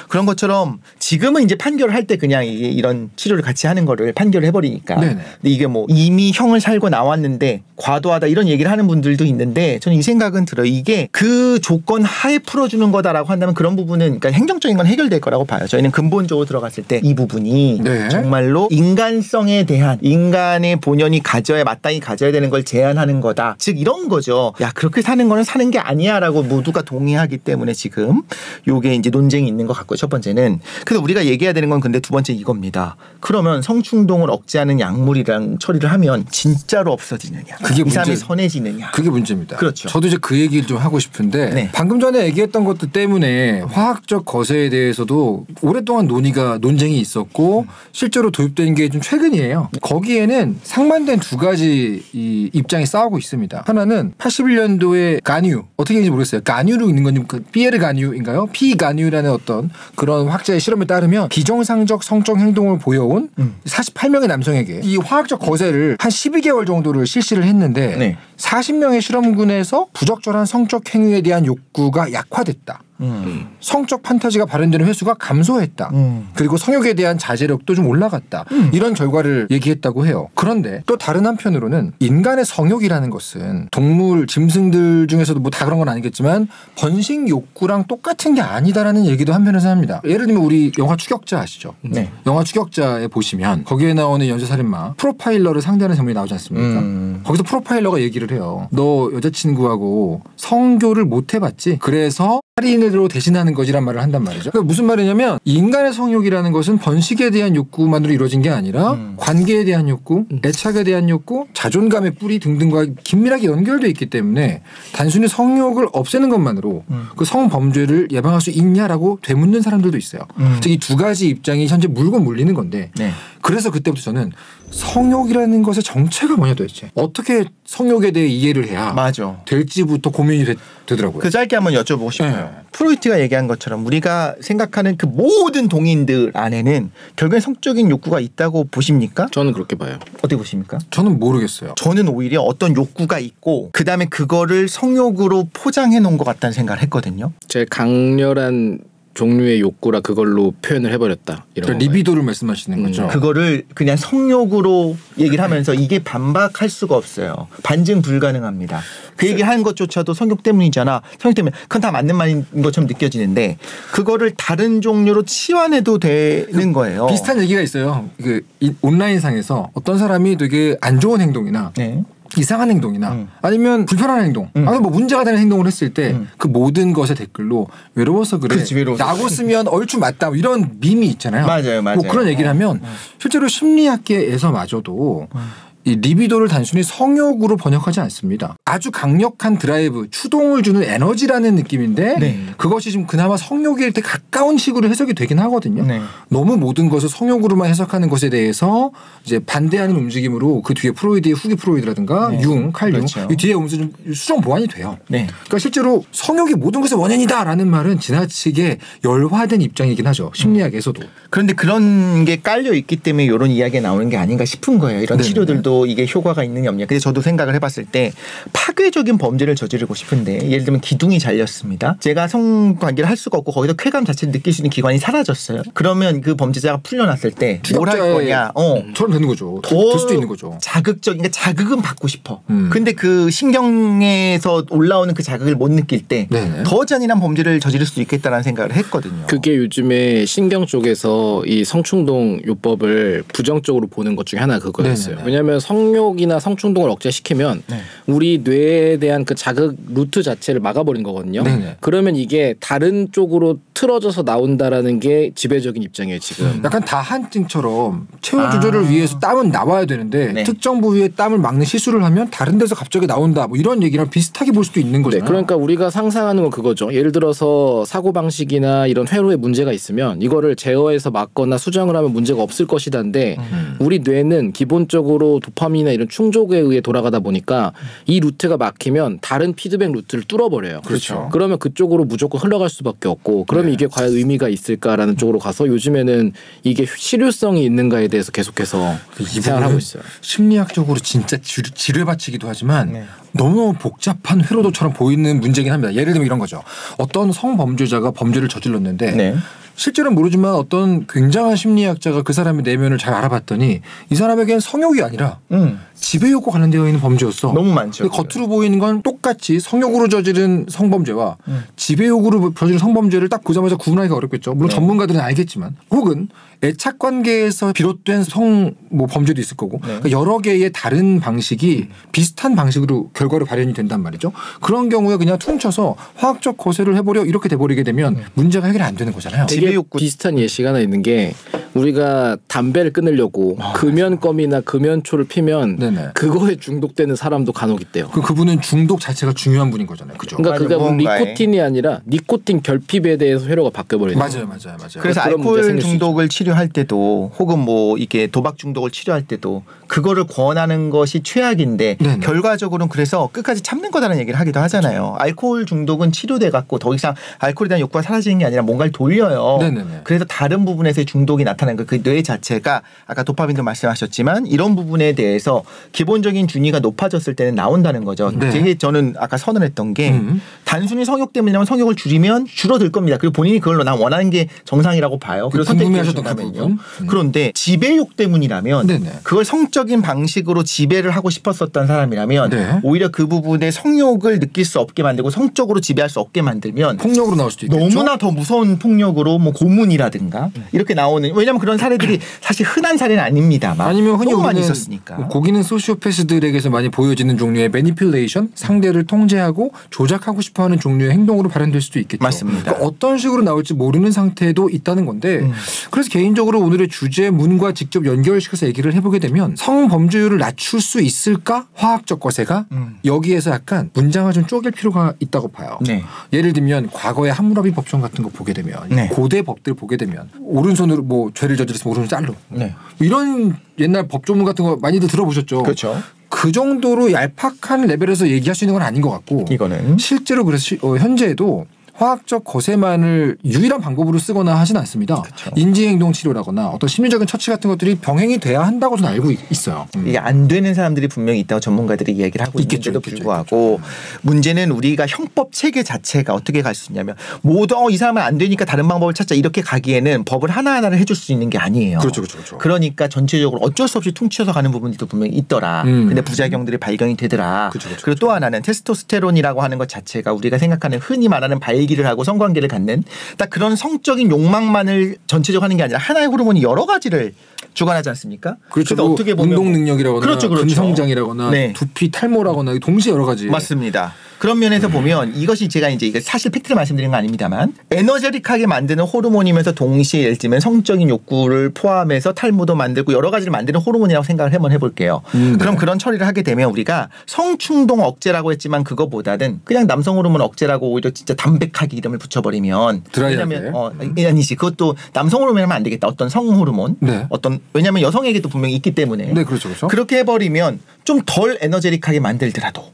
Speaker 1: 그런 것처럼 지금은 이제 판결을 할 때 그냥 이런 치료를 같이 하는 거를 판결을 해버리니까.
Speaker 2: 네네.
Speaker 1: 근데 이게 뭐 이미 형을 살고 나왔는데 과도하다 이런 얘기를 하는 분들도 있는데 저는 이 생각은 들어요. 이게 그 조건 하에 풀어주는 거다라고 한다면 그런 부분은 그러니까 행정적인 건 해결될 거라고 봐요. 저희는 근본적으로 들어갔을 때 이 부분이
Speaker 2: 네.
Speaker 1: 정말로 인간성에 대한 인간의 본연이 가져야 마땅히 가져야 되는 걸 제한하는 거다. 즉 이런 거죠. 야 그렇게 사는 거는 사는 게 아니야라고 모두가 동의하기 때문에 지금 요게 이제 논쟁이 있는 것 같고요. 첫 번째는. 그래서 우리가 얘기해야 되는 건 근데 두 번째 이겁니다. 그러면 성충동을 억제하는 약물이랑 처리를 하면 진짜로 없어지느냐.
Speaker 2: 그게
Speaker 1: 이 사람이
Speaker 2: 문제-
Speaker 1: 선해지느냐.
Speaker 2: 그게 문제입니다.
Speaker 1: 그렇죠.
Speaker 2: 저도 이제 그 얘기를 좀 하고 싶은데
Speaker 1: 네.
Speaker 2: 방금 전에 얘기했던 것들 때문에 화학적 거세에 대해서도 오랫동안 논쟁이 있었고 실제로 도입된 도입된 게 좀 최근이에요. 거기에는 상반된 두 가지 이 입장이 싸우고 있습니다. 하나는 81년도에 가뉴, 어떻게 읽는지 모르겠어요. 가뉴로 읽는 건지 피에르 가뉴인가요? 피 가뉴라는 어떤 그런 학자의 실험에 따르면 비정상적 성적 행동을 보여온 48명의 남성에게 이 화학적 거세를 한 12개월 정도를 실시를 했는데
Speaker 1: 네.
Speaker 2: 40명의 실험군에서 부적절한 성적 행위에 대한 욕구가 약화됐다. 성적 판타지가 발현되는 횟수가 감소했다. 그리고 성욕에 대한 자제력도 좀 올라갔다. 이런 결과를 얘기했다고 해요. 그런데 또 다른 한편으로는 인간의 성욕이라는 것은 동물, 짐승들 중에서도 뭐 다 그런 건 아니겠지만 번식 욕구랑 똑같은 게 아니다라는 얘기도 한편에서 합니다. 예를 들면 우리 영화 추격자 아시죠?
Speaker 1: 네.
Speaker 2: 영화 추격자에 보시면 거기에 나오는 연쇄살인마 프로파일러를 상대하는 장면이 나오지 않습니까? 거기서 프로파일러가 얘기를 해요. 너 여자친구하고 성교를 못 해봤지? 그래서 살인으로 대신하는 거지란 말을 한단 말이죠. 그러니까 무슨 말이냐면 인간의 성욕이라는 것은 번식에 대한 욕구만으로 이루어진 게 아니라 관계에 대한 욕구, 애착에 대한 욕구, 자존감의 뿌리 등등과 긴밀하게 연결되어 있기 때문에 단순히 성욕을 없애는 것만으로 그 성범죄를 예방할 수 있냐라고 되묻는 사람들도 있어요. 즉 이 두 가지 입장이 현재 물고 물리는 건데
Speaker 1: 네.
Speaker 2: 그래서 그때부터 저는 성욕이라는 것의 정체가 뭐냐 도대체 어떻게 성욕에 대해 이해를 해야
Speaker 1: 맞아.
Speaker 2: 될지부터 고민이 되더라고요.
Speaker 1: 그 짧게 한번 여쭤보고 싶어요.
Speaker 2: 네.
Speaker 1: 프로이트가 얘기한 것처럼 우리가 생각하는 그 모든 동인들 안에는 결국엔 성적인 욕구가 있다고 보십니까?
Speaker 3: 저는 그렇게 봐요.
Speaker 1: 어떻게 보십니까?
Speaker 2: 저는 모르겠어요.
Speaker 1: 저는 오히려 어떤 욕구가 있고 그다음에 그거를 성욕으로 포장해 놓은 것 같다는 생각을 했거든요.
Speaker 3: 제일 강렬한 종류의 욕구라 그걸로 표현을 해버렸다. 이런
Speaker 2: 그러니까 리비도를 말씀하시는 거죠.
Speaker 1: 그거를 그냥 성욕으로 얘기를 하면서 이게 반박할 수가 없어요. 반증 불가능합니다. 그 얘기하는 것조차도 성욕 때문이잖아. 성욕 때문에 그건 다 맞는 말인 것처럼 느껴지는데 그거를 다른 종류로 치환해도 되는 거예요.
Speaker 2: 비슷한 얘기가 있어요. 그 온라인상에서 어떤 사람이 되게 안 좋은 행동이나
Speaker 1: 네.
Speaker 2: 이상한 행동이나 아니면 불편한 행동 아니면 뭐 문제가 되는 행동을 했을 때 그 모든 것의 댓글로 외로워서 그래
Speaker 1: 그렇지, 외로워서
Speaker 2: 라고 쓰면 얼추 맞다 이런 밈이 있잖아요.
Speaker 1: 맞아요.
Speaker 2: 뭐 그런 얘기를 하면 실제로 심리학계에서마저도 이 리비도를 단순히 성욕으로 번역하지 않습니다. 아주 강력한 드라이브, 추동을 주는 에너지라는 느낌인데
Speaker 1: 네.
Speaker 2: 그것이 지금 그나마 성욕에 되게 가까운 식으로 해석이 되긴 하거든요.
Speaker 1: 네.
Speaker 2: 너무 모든 것을 성욕으로만 해석하는 것에 대해서 이제 반대하는 움직임으로 그 뒤에 프로이드의 후기 프로이드라든가
Speaker 1: 네.
Speaker 2: 융, 칼 융,
Speaker 1: 그렇죠.
Speaker 2: 이 뒤에 오면서 좀 수정 보완이 돼요.
Speaker 1: 네.
Speaker 2: 그러니까 실제로 성욕이 모든 것의 원인이다라는 말은 지나치게 열화된 입장이긴 하죠. 심리학에서도.
Speaker 1: 그런데 그런 게 깔려 있기 때문에 이런 이야기가 나오는 게 아닌가 싶은 거예요. 이런
Speaker 2: 네네.
Speaker 1: 치료들도 이게 효과가 있느냐 없느냐. 근데 저도 생각을 해봤을 때 파괴적인 범죄를 저지르고 싶은데 예를 들면 기둥이 잘렸습니다. 제가 성관계를 할 수가 없고 거기서 쾌감 자체를 느낄 수 있는 기관이 사라졌어요. 그러면 그 범죄자가 풀려났을 때 뭘 할 거냐.
Speaker 2: 처럼 되는 거죠. 될 수도 있는 거죠.
Speaker 1: 자극적인 그러니까 자극은 받고 싶어. 근데 그 신경에서 올라오는 그 자극을 못 느낄 때 더 잔인한 범죄를 저지를 수 있겠다라는 생각을 했거든요.
Speaker 3: 그게 요즘에 신경 쪽에서 이 성충동 요법을 부정적으로 보는 것 중에 하나 그거였어요.
Speaker 2: 네네네.
Speaker 3: 왜냐하면 성욕이나 성충동을 억제시키면 우리 뇌에 대한 그 자극 루트 자체를 막아버린 거거든요.
Speaker 2: 네네.
Speaker 3: 그러면 이게 다른 쪽으로 틀어져서 나온다라는 게 지배적인 입장이에요 지금.
Speaker 2: 약간 다한증처럼 체온 조절을 위해서 땀은 나와야 되는데
Speaker 1: 네.
Speaker 2: 특정 부위에 땀을 막는 실수를 하면 다른 데서 갑자기 나온다 뭐 이런 얘기랑 비슷하게 볼 수도 있는 거잖아요.
Speaker 3: 그러니까 우리가 상상하는 건 그거죠. 예를 들어서 사고방식이나 이런 회로에 문제가 있으면 이거를 제어해서 막거나 수정을 하면 문제가 없을 것이다인데 우리 뇌는 기본적으로 도파민이나 이런 충족에 의해 돌아가다 보니까 이 루트가 막히면 다른 피드백 루트를 뚫어버려요.
Speaker 2: 그렇죠.
Speaker 3: 그러면 그쪽으로 무조건 흘러갈 수밖에 없고 그러면 이게 과연 의미가 있을까라는 쪽으로 가서 요즘에는 이게 실효성이 있는가에 대해서 계속해서 생각을 하고 있어요.
Speaker 2: 심리학적으로 진짜 지뢰밭이기도 하지만 너무 복잡한 회로도처럼 보이는 문제긴 합니다. 예를 들면 이런 거죠. 어떤 성범죄자가 범죄를 저질렀는데 실제로는 모르지만 어떤 굉장한 심리학자가 그 사람의 내면을 잘 알아봤더니 이 사람에겐 성욕이 아니라 지배욕과 관련되어 있는 범죄였어.
Speaker 1: 너무 많죠.
Speaker 2: 겉으로 보이는 건 똑같이 성욕으로 저지른 성범죄와 지배욕으로 저지른 성범죄를 딱 보자마자 구분하기가 어렵겠죠. 물론 전문가들은 알겠지만 혹은 애착 관계에서 비롯된 뭐 범죄도 있을 거고 그러니까 여러 개의 다른 방식이 비슷한 방식으로 결과로 발현이 된단 말이죠. 그런 경우에 그냥 퉁쳐서 화학적 거세를 해버려 이렇게 돼버리게 되면 문제가 해결이 안 되는 거잖아요.
Speaker 3: 되게 비슷한 예시가 하나 있는 게 우리가 담배를 끊으려고 금연껌이나 금연초를 피면
Speaker 2: 네네.
Speaker 3: 그거에 중독되는 사람도 간혹 있대요.
Speaker 2: 그분은 중독 자체가 중요한 분인 거잖아요. 그죠?
Speaker 3: 그러니까 그게 니코틴이 아니라 니코틴 결핍에 대해서 혈류가 바뀌어버리는
Speaker 2: 맞아요.
Speaker 1: 그래서 알코올 중독을 치료할 때도 혹은 뭐 이게 도박 중독을 치료할 때도 그거를 권하는 것이 최악인데
Speaker 2: 네네.
Speaker 1: 결과적으로는 그래서 끝까지 참는 거다라는 얘기를 하기도 하잖아요. 알코올 중독은 치료돼 갖고 더 이상 알코올에 대한 욕구가 사라지는 게 아니라 뭔가를 돌려요.
Speaker 2: 네네네.
Speaker 1: 그래서 다른 부분에서의 중독이 나타나는 거 그 뇌 자체가 아까 도파민도 말씀하셨지만 이런 부분에 대해서 기본적인 준위가 높아졌을 때는 나온다는 거죠.
Speaker 2: 네.
Speaker 1: 되게 저는 아까 선언했던 게 단순히 성욕 때문이라면 성욕을 줄이면 줄어들 겁니다. 그리고 본인이 그걸로 난 원하는 게 정상이라고 봐요. 그리고
Speaker 2: 궁금해하셨던 그
Speaker 1: 선택해준다면요.
Speaker 2: 부분.
Speaker 1: 그런데 지배욕 때문이라면
Speaker 2: 네네.
Speaker 1: 그걸 성적인 방식으로 지배를 하고 싶었었던 사람이라면
Speaker 2: 네.
Speaker 1: 오히려 그 부분에 성욕을 느낄 수 없게 만들고 성적으로 지배할 수 없게 만들면
Speaker 2: 폭력으로 나올 수도 있겠죠.
Speaker 1: 너무나 더 무서운 폭력으로 뭐 고문이라든가 이렇게 나오는 왜냐하면 그런 사례들이 사실 흔한 사례는 아닙니다만
Speaker 2: 아니면 흔히
Speaker 1: 너무 많이
Speaker 2: 우리는
Speaker 1: 있었으니까.
Speaker 2: 고기는 소시오패스들에게서 많이 보여지는 종류의 매니퓰레이션, 상대를 통제하고 조작하고 싶어하는 종류의 행동으로 발현될 수도 있겠죠.
Speaker 1: 맞습니다.
Speaker 2: 그러니까 어떤 식으로 나올지 모르는 상태도 있다는 건데 그래서 개인적으로 오늘의 주제 문과 직접 연결시켜서 얘기를 해보게 되면 성범죄율을 낮출 수 있을까? 화학적 거세가 여기에서 약간 문장을 좀 쪼갤 필요가 있다고 봐요.
Speaker 1: 네.
Speaker 2: 예를 들면 과거의 함무라비 법정 같은 거 보게 되면
Speaker 1: 네.
Speaker 2: 고대 법들 보게 되면 오른손으로 뭐 죄를 저질렀으면 오른손 잘로
Speaker 1: 네.
Speaker 2: 이런 옛날 법조문 같은 거 많이들 들어보셨죠?
Speaker 1: 그렇죠.
Speaker 2: 그 정도로 얄팍한 레벨에서 얘기할 수 있는 건 아닌 것 같고
Speaker 1: 이거는
Speaker 2: 실제로 그래서 현재에도 화학적 거세만을 유일한 방법으로 쓰거나 하진 않습니다.
Speaker 1: 그쵸.
Speaker 2: 인지행동 치료라거나 어떤 심리적인 처치 같은 것들이 병행이 돼야 한다고 저는 알고 있어요.
Speaker 1: 이게 안 되는 사람들이 분명히 있다고 전문가들이 이야기를 하고 있는데도 불구하고 문제는 우리가 형법 체계 자체가 어떻게 갈 수 있냐면 모두 이 사람은 안 되니까 다른 방법을 찾자 이렇게 가기에는 법을 하나하나를 해줄 수 있는 게 아니에요.
Speaker 2: 그렇죠.
Speaker 1: 그러니까 전체적으로 어쩔 수 없이 퉁쳐서 가는 부분들도 분명히 있더라. 근데 부작용들이 발견이 되더라. 그리고 또 하나는 테스토스테론이라고 하는 것 자체가 우리가 생각하는 흔히 말하는 발기를 하고 성관계를 갖는 딱 그런 성적인 욕망만을 전체적으로 하는 게 아니라 하나의 호르몬이 여러 가지를 주관하지 않습니까?
Speaker 2: 그렇죠.
Speaker 1: 그래서 어떻게 보면
Speaker 2: 운동 능력이라거나
Speaker 1: 그렇죠.
Speaker 2: 근성장이라거나
Speaker 1: 네.
Speaker 2: 두피 탈모라거나 동시에 여러 가지.
Speaker 1: 맞습니다. 그런 면에서 보면 이것이 제가 이제 이게 사실 팩트를 말씀드리는 건 아닙니다만 에너제틱하게 만드는 호르몬이면서 동시에 예를 들면 성적인 욕구를 포함해서 탈모도 만들고 여러 가지를 만드는 호르몬이라고 생각을 한번 해볼게요. 그럼 그런 처리를 하게 되면 우리가 성충동 억제라고 했지만 그거보다는 그냥 남성 호르몬 억제라고 오히려 진짜 담백하게 이름을 붙여버리면
Speaker 2: 드라이하게.
Speaker 1: 아니지 그것도 남성 호르몬 하면 안 되겠다. 어떤 성 호르몬
Speaker 2: 네.
Speaker 1: 어떤 왜냐하면 여성에게도 분명히 있기 때문에
Speaker 2: 네, 그렇죠.
Speaker 1: 그렇게 해버리면 좀 덜 에너제틱하게 만들더라도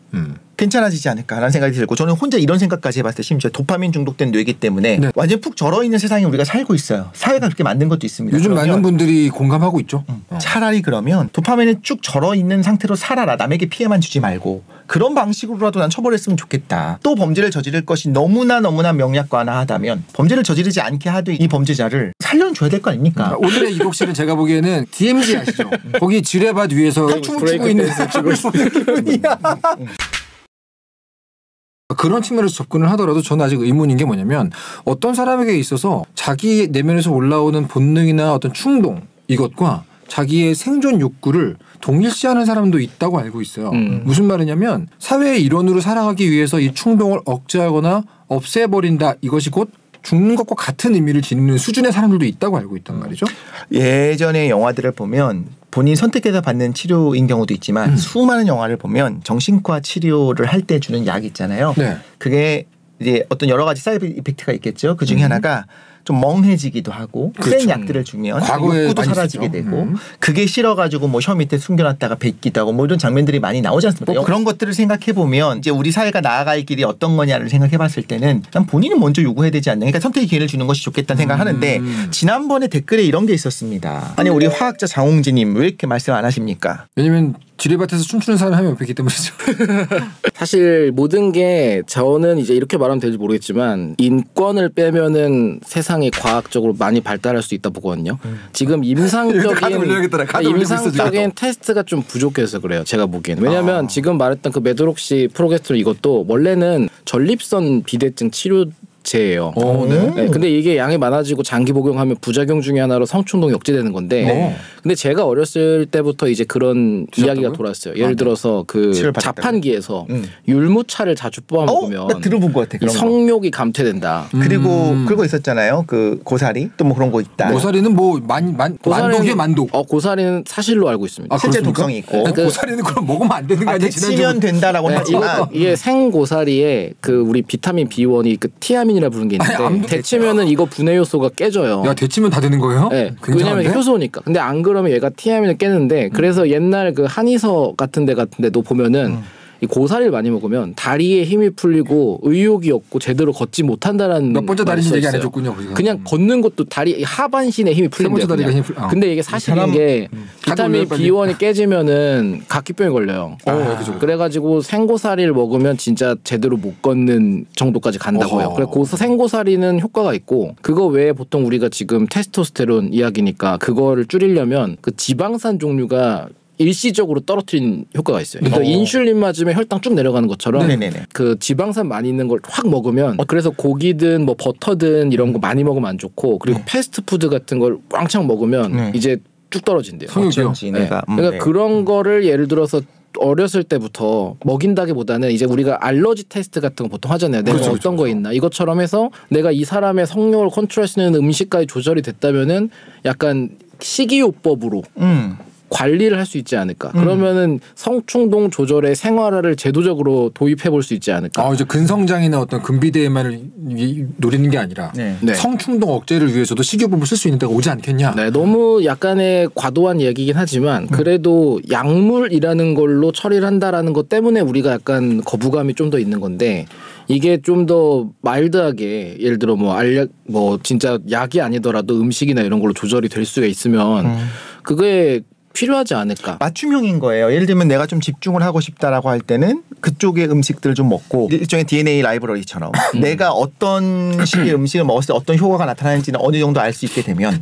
Speaker 1: 괜찮아지지 않을까라는 생각이 들고 저는 혼자 이런 생각까지 해봤을 때 심지어 도파민 중독된 뇌이기 때문에
Speaker 2: 네.
Speaker 1: 완전 푹 절어있는 세상에 우리가 살고 있어요. 사회가 그렇게 만든 것도 있습니다.
Speaker 2: 요즘 많은 분들이 공감하고 있죠.
Speaker 1: 차라리 그러면 도파민에 쭉 절어있는 상태로 살아라. 남에게 피해만 주지 말고 그런 방식으로라도 난 처벌했으면 좋겠다. 또 범죄를 저지를 것이 너무나 명약관화하다면 범죄를 저지르지 않게 하되 이 범죄자를 살려줘야 될 거 아닙니까?
Speaker 2: 오늘의 이곡실은 제가 보기에는 DMZ 아시죠? 거기 지뢰밭 위에서 춤을 추고 있는 기분이야. 그런 측면에서 접근을 하더라도 저는 아직 의문인 게 뭐냐면 어떤 사람에게 있어서 자기 내면에서 올라오는 본능이나 어떤 충동 이것과 자기의 생존 욕구를 동일시하는 사람도 있다고 알고 있어요. 무슨 말이냐면 사회의 일원으로 살아가기 위해서 이 충동을 억제하거나 없애버린다. 이것이 곧 죽는 것과 같은 의미를 지니는 수준의 사람들도 있다고 알고 있단 말이죠.
Speaker 1: 예전의 영화들을 보면 본인 선택해서 받는 치료인 경우도 있지만 수많은 영화를 보면 정신과 치료를 할 때 주는 약 있잖아요.
Speaker 2: 네.
Speaker 1: 그게 이제 어떤 여러 가지 사이드 이펙트가 있겠죠. 그 중에 하나가 좀 멍해지기도 하고
Speaker 2: 그렇죠.
Speaker 1: 센 약들을 주면
Speaker 2: 과거에
Speaker 1: 욕구도
Speaker 2: 많이
Speaker 1: 사라지게
Speaker 2: 쓰죠.
Speaker 1: 되고 그게 싫어가지고 뭐 혀 밑에 숨겨놨다가 뱉기도 하고 뭐 이런 장면들이 많이 나오지 않습니까? 그런 것들을 생각해 보면 이제 우리 사회가 나아갈 길이 어떤 거냐를 생각해 봤을 때는 난 본인은 먼저 요구해야 되지 않나. 그러니까 선택의 기회를 주는 것이 좋겠다는 생각을 하는데 지난번에 댓글에 이런 게 있었습니다. 아니 우리 화학자 장홍진님 왜 이렇게 말씀 안 하십니까?
Speaker 2: 왜냐면 지뢰밭에서 춤추는 사람이 한 명 없기 때문이죠.
Speaker 3: 사실 모든 게 저는 이제 이렇게 말하면 될지 모르겠지만 인권을 빼면은 세상이 과학적으로 많이 발달할 수 있다 보거든요. 지금 임상적인 테스트가 좀 부족해서 그래요. 제가 보기에는. 왜냐하면 지금 말했던 그 메도록시 프로게스테론 이것도 원래는 전립선 비대증 치료 제예요.
Speaker 2: 네.
Speaker 3: 근데 이게 양이 많아지고 장기 복용하면 부작용 중에 하나로 성충동이 억제되는 건데 근데 제가 어렸을 때부터 이제 그런 이야기가 돌았어요. 예를 들어서 그 자판기에서 율무차를 자주 뽑아 먹으면
Speaker 1: 나 들어본 것 같아. 그런
Speaker 3: 성욕이 감퇴된다.
Speaker 1: 그리고 그거 있었잖아요. 그 고사리 또 뭐 그런 거 있다.
Speaker 2: 고사리는 뭐 만독이에요, 만독.
Speaker 3: 고사리는 사실로 알고 있습니다.
Speaker 1: 실제 독성이 있고.
Speaker 2: 고사리는 그럼 먹으면 안 되는 거 아니야?
Speaker 1: 데치면 된다라고 하지만
Speaker 3: 이게 생고사리에 그 우리 비타민 B1이 그 티아민이라 부르는 게 있는데 데치면은 이거 분해 요소가 깨져요.
Speaker 2: 야, 데치면 다 되는 거예요?
Speaker 3: 네. 왜냐면 효소니까. 근데 안 그러면 얘가 티아민을 깨는데 그래서 옛날 그 한의서 같은 데도 보면은 이 고사리를 많이 먹으면 다리에 힘이 풀리고 의욕이 없고 제대로 걷지 못한다라는
Speaker 2: 몇 번째 다리 얘기 안 해줬군요.
Speaker 3: 그냥 걷는 것도 다리 하반신에 힘이 풀린대요. 근데 이게 사실인 게 비타민 B1이 깨지면은 각기병이 걸려요. 그래가지고 생고사리를 먹으면 진짜 제대로 못 걷는 정도까지 간다고요. 그래서 생고사리는 효과가 있고 그거 외에 보통 우리가 지금 테스토스테론 이야기니까 그거를 줄이려면 그 지방산 종류가 일시적으로 떨어뜨린 효과가 있어요. 그러니까 인슐린 맞으면 혈당 쭉 내려가는 것처럼 그 지방산 많이 있는 걸 확 먹으면 그래서 고기든 뭐 버터든 이런 거 많이 먹으면 안 좋고 그리고 패스트푸드 같은 걸 왕창 먹으면 이제 쭉 떨어진대요.
Speaker 2: 성욕이요.
Speaker 3: 그러니까 그런 거를 예를 들어서 어렸을 때부터 먹인다기보다는 이제 우리가 알러지 테스트 같은 거 보통 하잖아요. 내가 어떤 거 있나 이것처럼 해서 내가 이 사람의 성욕을 컨트롤할 수 있는 음식까지 조절이 됐다면은 약간 식이요법으로 관리를 할 수 있지 않을까. 그러면은 성충동 조절의 생활화를 제도적으로 도입해 볼 수 있지 않을까.
Speaker 2: 이제 근성장이나 어떤 근비대에만 노리는 게 아니라 성충동 억제를 위해서도 식이요법을 쓸 수 있는 데가 오지 않겠냐.
Speaker 3: 네, 너무 약간의 과도한 얘기긴 하지만 그래도 약물이라는 걸로 처리를 한다라는 것 때문에 우리가 약간 거부감이 좀 더 있는 건데 이게 좀 더 마일드하게 예를 들어 뭐 알약 뭐 진짜 약이 아니더라도 음식이나 이런 걸로 조절이 될 수가 있으면 그게 필요하지 않을까.
Speaker 1: 맞춤형인 거예요. 예를 들면 내가 좀 집중을 하고 싶다라고 할 때는 그쪽의 음식들을 좀 먹고 일종의 DNA 라이브러리처럼 내가 어떤 식의 음식을 먹었을 때 어떤 효과가 나타나는지는 어느 정도 알 수 있게 되면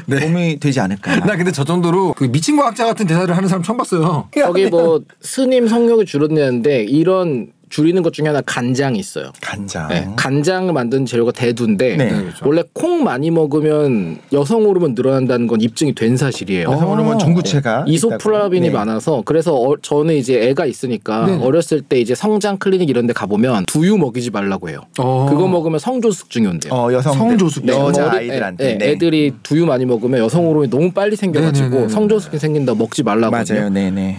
Speaker 1: 도움이 되지 않을까.
Speaker 2: 나 근데 저 정도로 그 미친 과학자 같은 대사를 하는 사람 처음 봤어요.
Speaker 3: 여기 뭐 스님 성욕이 줄어드는데 이런 줄이는 것 중에 하나 간장이 있어요.
Speaker 1: 간장.
Speaker 3: 네, 간장을 만드는 재료가 대두인데 원래 콩 많이 먹으면 여성 호르몬 늘어난다는 건 입증이 된 사실이에요.
Speaker 1: 여성 호르몬 전구체가
Speaker 3: 이소프라빈이 많아서 그래서 저는 이제 애가 있으니까 어렸을 때 이제 성장 클리닉 이런 데 가보면 두유 먹이지 말라고 해요. 그거 먹으면 성조숙증이 온대요.
Speaker 2: 성조숙증.
Speaker 1: 여자 아이들한테.
Speaker 3: 애들이 두유 많이 먹으면 여성 호르몬이 너무 빨리 생겨가지고 성조숙증 생긴다 먹지 말라고
Speaker 1: 맞아요.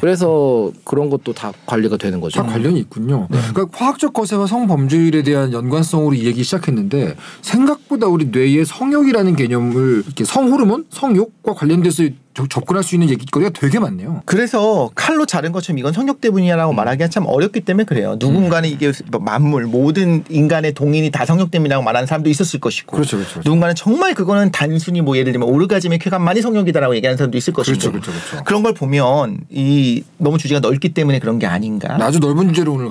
Speaker 3: 그래서 그런 것도 다 관리가 되는 거죠.
Speaker 2: 다 관련이 있군요. 그러니까 화학적 거세와 성범죄율에 대한 연관성으로 이야기 시작했는데 생각보다 우리 뇌의 성욕이라는 개념을 이렇게 성호르몬, 성욕과 관련돼서 접근할 수 있는 얘기거리가 되게 많네요.
Speaker 1: 그래서 칼로 자른 것처럼 이건 성욕 때문이라고 말하기가 참 어렵기 때문에 그래요. 누군가는 이게 만물 모든 인간의 동인이 다 성욕 때문이라고 말하는 사람도 있었을 것이고
Speaker 2: 그렇죠.
Speaker 1: 누군가는 정말 그거는 단순히 뭐 예를 들면 오르가즘의 쾌감만이 성욕이다라고 얘기하는 사람도 있을 것이고
Speaker 2: 그렇죠.
Speaker 1: 그런 걸 보면 이 너무 주제가 넓기 때문에 그런 게 아닌가.
Speaker 2: 아주 넓은 주제로 오늘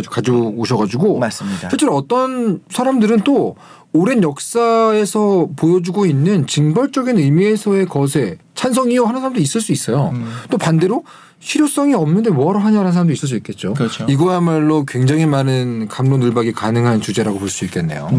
Speaker 2: 가져오셔가지고
Speaker 1: 맞습니다.
Speaker 2: 실제로 어떤 사람들은 또 오랜 역사에서 보여주고 있는 징벌적인 의미에서의 거세 찬성이요 하는 사람도 있을 수 있어요. 또 반대로 실효성이 없는데 뭐하러 하냐라는 사람도 있을 수 있겠죠.
Speaker 1: 그렇죠.
Speaker 2: 이거야말로 굉장히 많은 갑론을박이 가능한 주제라고 볼 수 있겠네요.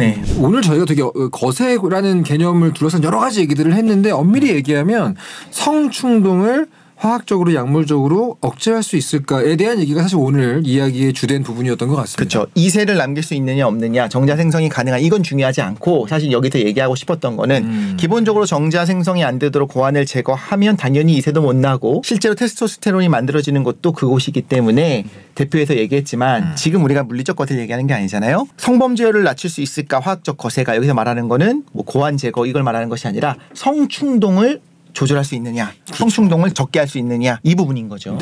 Speaker 2: 오늘 저희가 되게 거세라는 개념을 둘러싼 여러 가지 얘기들을 했는데 엄밀히 얘기하면 성충동을 화학적으로 약물적으로 억제할 수 있을까에 대한 얘기가 사실 오늘 이야기의 주된 부분이었던 것 같습니다.
Speaker 1: 그렇죠. 이세를 남길 수 있느냐 없느냐 정자 생성이 가능한 이건 중요하지 않고 사실 여기서 얘기하고 싶었던 거는 기본적으로 정자 생성이 안 되도록 고환을 제거하면 당연히 이세도 못 나고 실제로 테스토스테론이 만들어지는 것도 그곳이기 때문에 대표에서 얘기했지만 지금 우리가 물리적 거세를 얘기하는 게 아니잖아요. 성범죄율을 낮출 수 있을까 화학적 거세가 여기서 말하는 거는 뭐 고환 제거 이걸 말하는 것이 아니라 성충동을 조절할 수 있느냐, 성충동을 적게 할 수 있느냐 이 부분인 거죠.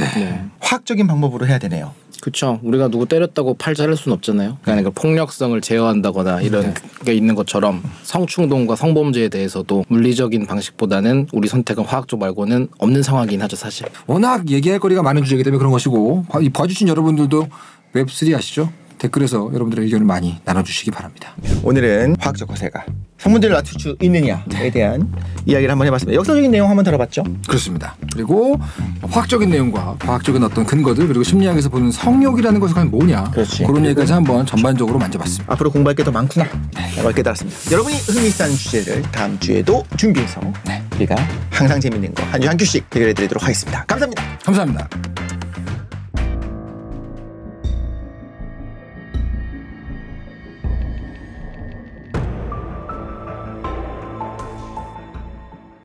Speaker 1: 화학적인 방법으로 해야 되네요.
Speaker 3: 그렇죠. 우리가 누구 때렸다고 팔 자를 수는 없잖아요. 그러니까 폭력성을 제어한다거나 이런 게 있는 것처럼 성충동과 성범죄에 대해서도 물리적인 방식보다는 우리 선택은 화학적 말고는 없는 상황이긴 하죠, 사실.
Speaker 2: 워낙 얘기할 거리가 많은 주제이기 때문에 그런 것이고 봐주신 여러분들도 웹3 아시죠? 댓글에서 여러분들의 의견을 많이 나눠주시기 바랍니다.
Speaker 1: 오늘은 과학적 거세가 성문제를 낮출 수 있느냐에 대한 이야기를 한번 해봤습니다. 역사적인 내용 한번 들어봤죠?
Speaker 2: 그렇습니다. 그리고 화학적인 내용과 과학적인 어떤 근거들 그리고 심리학에서 보는 성욕이라는 것이 과연 뭐냐
Speaker 1: 그렇지.
Speaker 2: 그런 얘기까지 한번 전반적으로 만져봤습니다.
Speaker 1: 앞으로 공부할 게 더 많구나 라고 깨달았습니다. 여러분이 흥미있는 주제를 다음 주에도 준비해서 우리가 항상 재밌는 거 한 주 한 큐씩 해결해드리도록 하겠습니다. 감사합니다.
Speaker 2: 감사합니다.